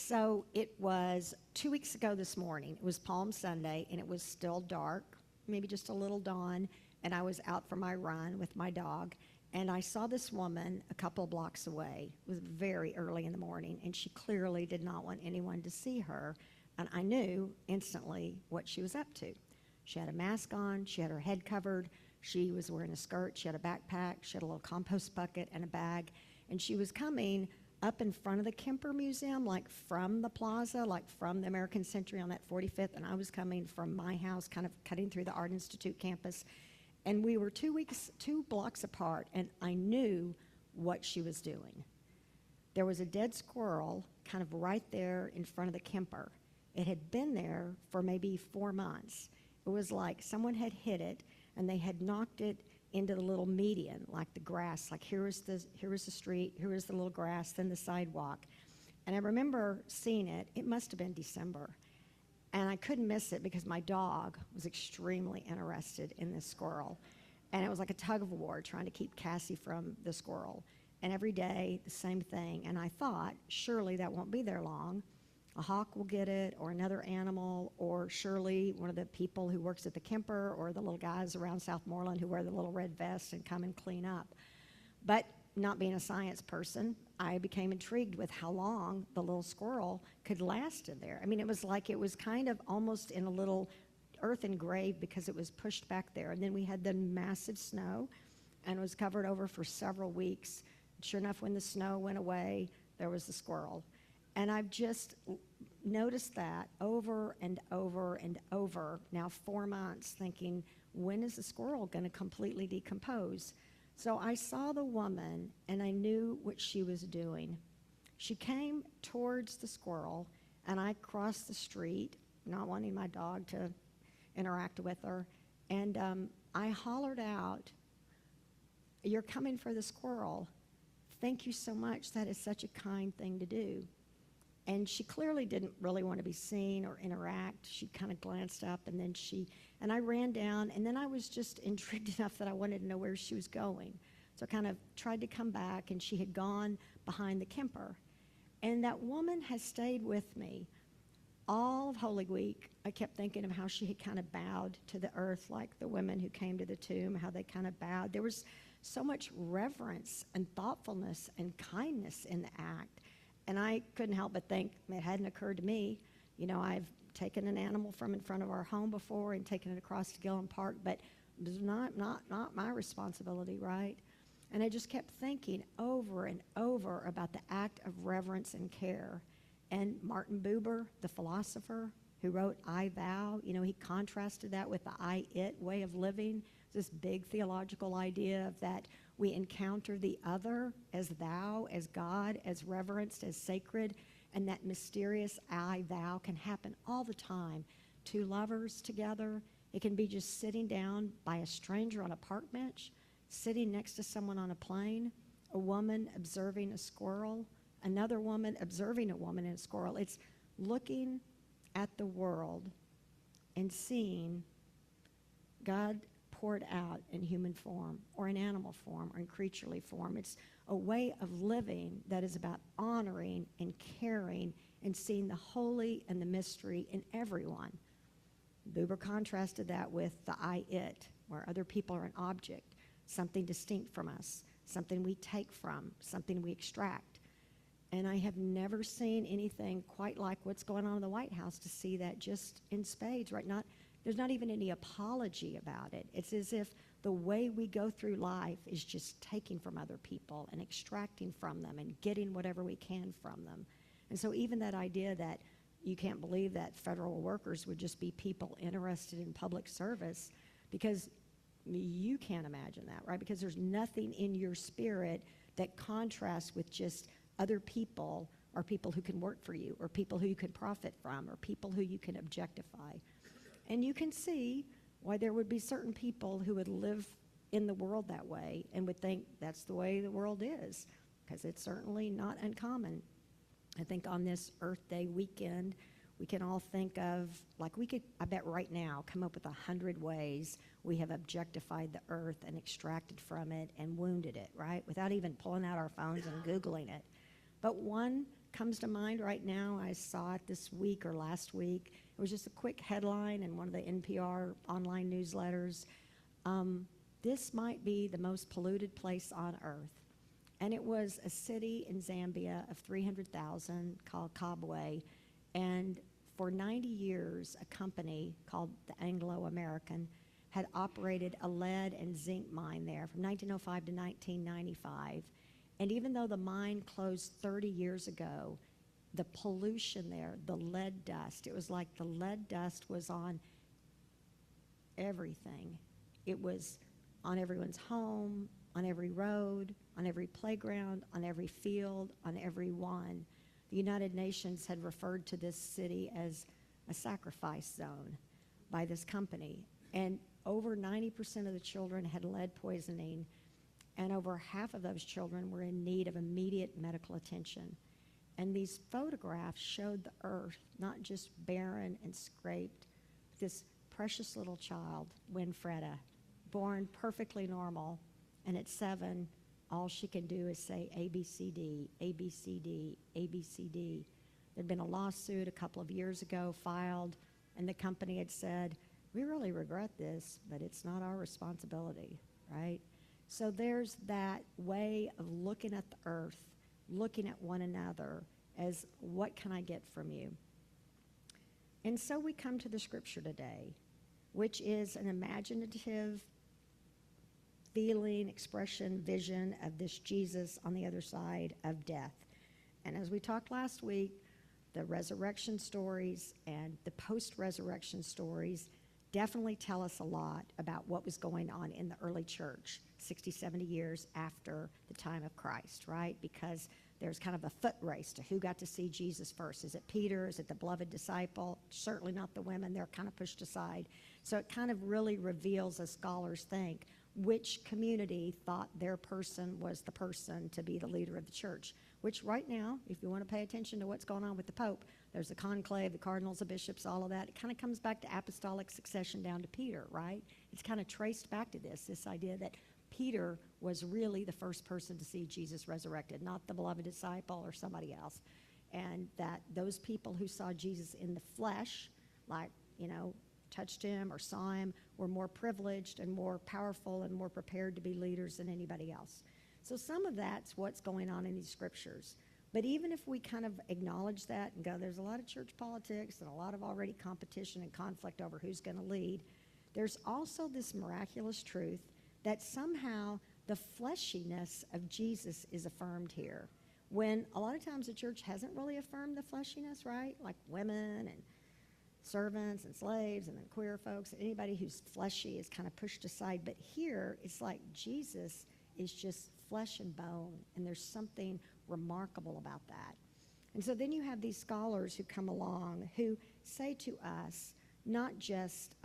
So it was 2 weeks ago this morning. It was Palm Sunday, and it was still dark, maybe just a little dawn, and I was out for my run with my dog, and I saw this woman a couple of blocks away. It was very early in the morning, and she clearly did not want anyone to see her, and I knew instantly what she was up to. She had a mask on, she had her head covered, she was wearing a skirt, she had a backpack, she had a little compost bucket and a bag, and she was coming up in front of the Kemper Museum, like from the plaza, like from the American Century on that 45th, and I was coming from my house, kind of cutting through the Art Institute campus, and we were 2 blocks apart, and I knew what she was doing. There was a dead squirrel kind of right there in front of the Kemper. It had been there for maybe 4 months. It was like someone had hit it, and they had knocked it into the little median, like the grass, like here was the street, here was the little grass, then the sidewalk. And I remember seeing it. It must have been December. And I couldn't miss it because my dog was extremely interested in this squirrel. And it was like a tug of war trying to keep Cassie from the squirrel. And every day, the same thing. And I thought, surely that won't be there long. A hawk will get it, or another animal, or surely one of the people who works at the Kemper, or the little guys around Southmoreland who wear the little red vests and come and clean up. But not being a science person, I became intrigued with how long the little squirrel could last in there. I mean, it was like it was kind of almost in a little earthen grave because it was pushed back there. And then we had the massive snow, and it was covered over for several weeks. Sure enough, when the snow went away, there was the squirrel. And I've just noticed that over and over and over, now 4 months, thinking, when is the squirrel going to completely decompose? So I saw the woman, and I knew what she was doing. She came towards the squirrel, and I crossed the street, not wanting my dog to interact with her, and I hollered out, "You're coming for the squirrel. Thank you so much. That is such a kind thing to do." And she clearly didn't really want to be seen or interact. She kind of glanced up, and then and I ran down, and then I was just intrigued enough that I wanted to know where she was going. So I kind of tried to come back, and she had gone behind the Kemper. And that woman has stayed with me all of Holy Week. I kept thinking of how she had kind of bowed to the earth, like the women who came to the tomb, how they kind of bowed. There was so much reverence and thoughtfulness and kindness in the act. And I couldn't help but think, it hadn't occurred to me. You know, I've taken an animal from in front of our home before and taken it across to Gillen Park, but it was not my responsibility, right? And I just kept thinking over and over about the act of reverence and care. And Martin Buber, the philosopher who wrote I Thou, you know, he contrasted that with the I-it way of living, this big theological idea of that we encounter the other as thou, as God, as reverenced, as sacred, and that mysterious I, thou can happen all the time. Two lovers together. It can be just sitting down by a stranger on a park bench, sitting next to someone on a plane, a woman observing a squirrel, another woman observing a woman and a squirrel. It's looking at the world and seeing God poured out in human form or in animal form or in creaturely form. It's a way of living that is about honoring and caring and seeing the holy and the mystery in everyone. Buber contrasted that with the I-it, where other people are an object, something distinct from us, something we take from, something we extract. And I have never seen anything quite like what's going on in the White House to see that just in spades, right? There's not even any apology about it. It's as if the way we go through life is just taking from other people and extracting from them and getting whatever we can from them. And so even that idea that you can't believe that federal workers would just be people interested in public service, because you can't imagine that, right? Because there's nothing in your spirit that contrasts with just other people or people who can work for you or people who you can profit from or people who you can objectify. And you can see why there would be certain people who would live in the world that way and would think that's the way the world is, because it's certainly not uncommon. I think on this Earth Day weekend, we can all think of, like we could, I bet right now, come up with 100 ways we have objectified the earth and extracted from it and wounded it, right? Without even pulling out our phones and Googling it. But one comes to mind right now, I saw it this week or last week. It was just a quick headline in one of the NPR online newsletters. This might be the most polluted place on earth. And it was a city in Zambia of 300,000 called Kabwe. And for 90 years, a company called the Anglo-American had operated a lead and zinc mine there from 1905 to 1995. And even though the mine closed 30 years ago, the pollution there, the lead dust, it was like the lead dust was on everything. It was on everyone's home, on every road, on every playground, on every field, on every one. The United Nations had referred to this city as a sacrifice zone by this company. And over 90% of the children had lead poisoning, and over half of those children were in need of immediate medical attention. And these photographs showed the earth not just barren and scraped, this precious little child, Winfreda, born perfectly normal, and at 7, all she can do is say ABCD, ABCD, ABCD. There'd been a lawsuit a couple of years ago filed, and the company had said, we really regret this, but it's not our responsibility, right? So there's that way of looking at the earth, looking at one another as, what can I get from you? And so we come to the scripture today, which is an imaginative feeling, expression, vision of this Jesus on the other side of death. And as we talked last week, the resurrection stories and the post-resurrection stories definitely tell us a lot about what was going on in the early church 60, 70 years after the time of Christ, right? Because there's kind of a foot race to who got to see Jesus first. Is it Peter? Is it the beloved disciple? Certainly not the women. They're kind of pushed aside. So it kind of really reveals, as scholars think, which community thought their person was the person to be the leader of the church, which right now, if you want to pay attention to what's going on with the Pope, there's the conclave, the cardinals, the bishops, all of that. It kind of comes back to apostolic succession down to Peter, right? It's kind of traced back to this idea that Peter was really the first person to see Jesus resurrected, not the beloved disciple or somebody else. And that those people who saw Jesus in the flesh, like, touched him or saw him, were more privileged and more powerful and more prepared to be leaders than anybody else. So some of that's what's going on in these scriptures. But even if we kind of acknowledge that and go, there's a lot of church politics and a lot of already competition and conflict over who's going to lead, there's also this miraculous truth that somehow the fleshiness of Jesus is affirmed here. When a lot of times the church hasn't really affirmed the fleshiness, right? Like women and servants and slaves and then queer folks, anybody who's fleshy is kind of pushed aside. But here, it's like Jesus is just flesh and bone, and there's something remarkable about that. And so then you have these scholars who come along who say to us, not just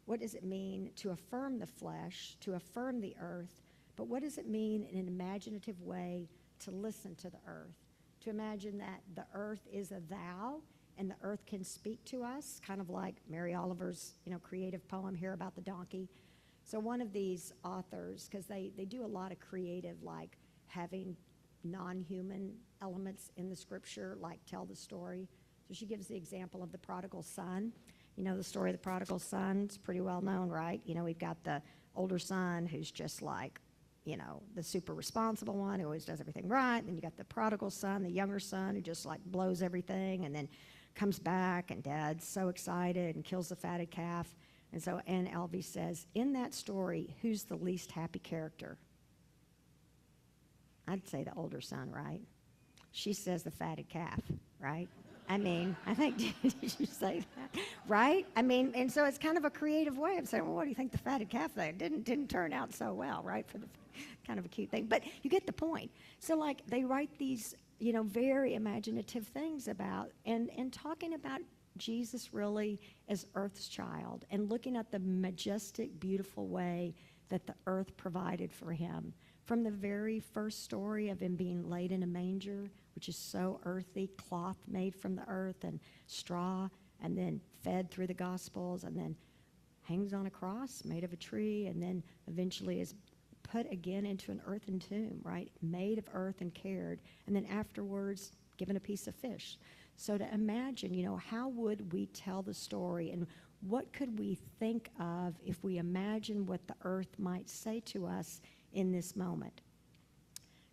what does it mean to affirm the flesh, to affirm the earth, but what does it mean in an imaginative way to listen to the earth, to imagine that the earth is a thou, and the earth can speak to us, kind of like Mary Oliver's, creative poem here about the donkey. So one of these authors, because they do a lot of creative, like having non-human elements in the scripture, like tell the story. So she gives the example of the prodigal son. The story of the prodigal son is pretty well known, right? We've got the older son who's just like, the super responsible one who always does everything right. Then you got the prodigal son, the younger son, who just like blows everything and then comes back, and dad's so excited and kills the fatted calf. And so Ann Alvey says, in that story, who's the least happy character? I'd say the older son, right? She says the fatted calf, right? I think, did you say that? Right? And so it's kind of a creative way of saying, well, what do you think the fatted calf thing didn't turn out so well, right? For the kind of a cute thing. But you get the point. So, like, they write these, very imaginative things about, and talking about Jesus really as Earth's child, and looking at the majestic, beautiful way that the earth provided for him. From the very first story of him being laid in a manger, which is so earthy, cloth made from the earth and straw, and then fed through the Gospels, and then hangs on a cross made of a tree, and then eventually is put again into an earthen tomb, right? Made of earth and cared, and then afterwards given a piece of fish. So to imagine, how would we tell the story, and what could we think of if we imagine what the earth might say to us in this moment?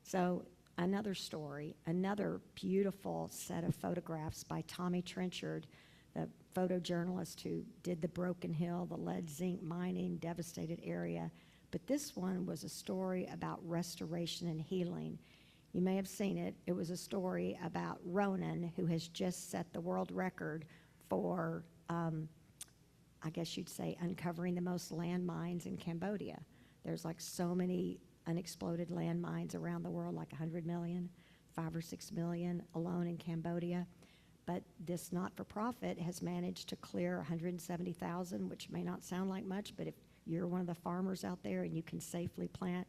So another story, another beautiful set of photographs by Tommy Trenchard, the photojournalist who did the Broken Hill, the lead zinc mining devastated area. But this one was a story about restoration and healing. You may have seen it. It was a story about Ronin, who has just set the world record for, I guess you'd say, uncovering the most landmines in Cambodia. There's like so many unexploded landmines around the world, like 100 million, 5 or 6 million alone in Cambodia. But this not-for-profit has managed to clear 170,000, which may not sound like much, but if you're one of the farmers out there and you can safely plant.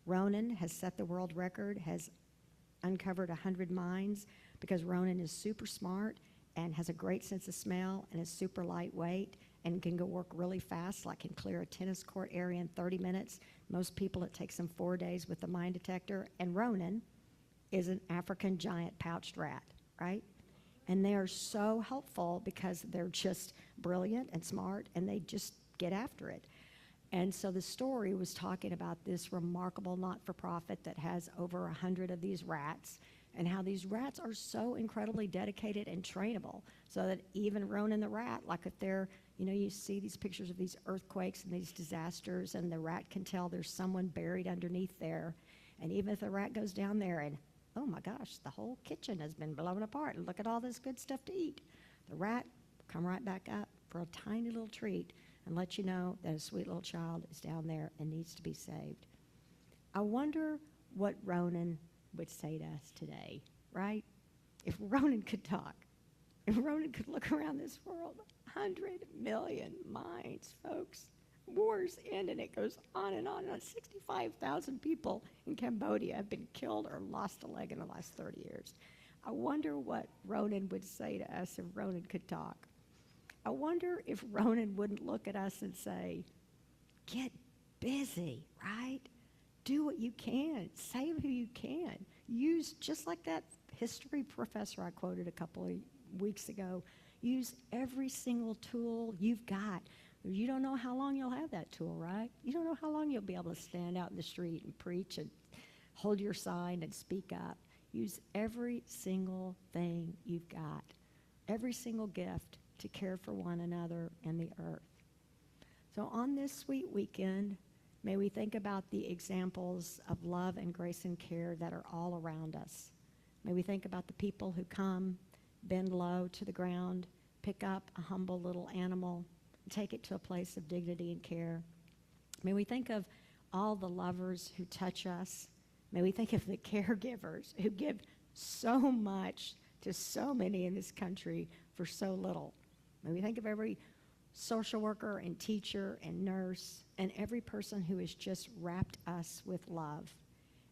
Ronin has set the world record, has uncovered 100 mines, because Ronin is super smart and has a great sense of smell and is super lightweight and can go work really fast, like can clear a tennis court area in 30 minutes. Most people, it takes them 4 days with the mine detector. And Ronin is an African giant pouched rat, right? And they are so helpful because they're just brilliant and smart, and they just get after it. And so the story was talking about this remarkable not-for-profit that has over 100 of these rats, and how these rats are so incredibly dedicated and trainable, so that even Ronin the rat, like if they're, you see these pictures of these earthquakes and these disasters, and the rat can tell there's someone buried underneath there. And even if the rat goes down there and, oh my gosh, the whole kitchen has been blown apart, and look at all this good stuff to eat, the rat will come right back up for a tiny little treat and let you know that a sweet little child is down there and needs to be saved. I wonder what Ronin would say to us today, right? If Ronin could talk, if Ronin could look around this world, 100 million mines, folks. Wars end, and it goes on and on. 65,000 people in Cambodia have been killed or lost a leg in the last 30 years. I wonder what Ronin would say to us if Ronin could talk. I wonder if Ronin wouldn't look at us and say, get busy, right? Do what you can. Save who you can. Use, just like that history professor I quoted a couple of weeks ago, use every single tool you've got. You don't know how long you'll have that tool, right? You don't know how long you'll be able to stand out in the street and preach and hold your sign and speak up. Use every single thing you've got, every single gift to care for one another and the earth. So on this sweet weekend, may we think about the examples of love and grace and care that are all around us. May we think about the people who come, bend low to the ground, pick up a humble little animal, take it to a place of dignity and care. May we think of all the lovers who touch us. May we think of the caregivers who give so much to so many in this country for so little. May we think of every social worker and teacher and nurse and every person who has just wrapped us with love.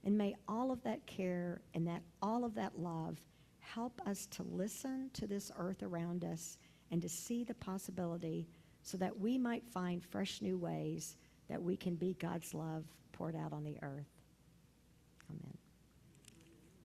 And may all of that care and all of that love help us to listen to this earth around us and to see the possibility, so that we might find fresh new ways that we can be God's love poured out on the earth.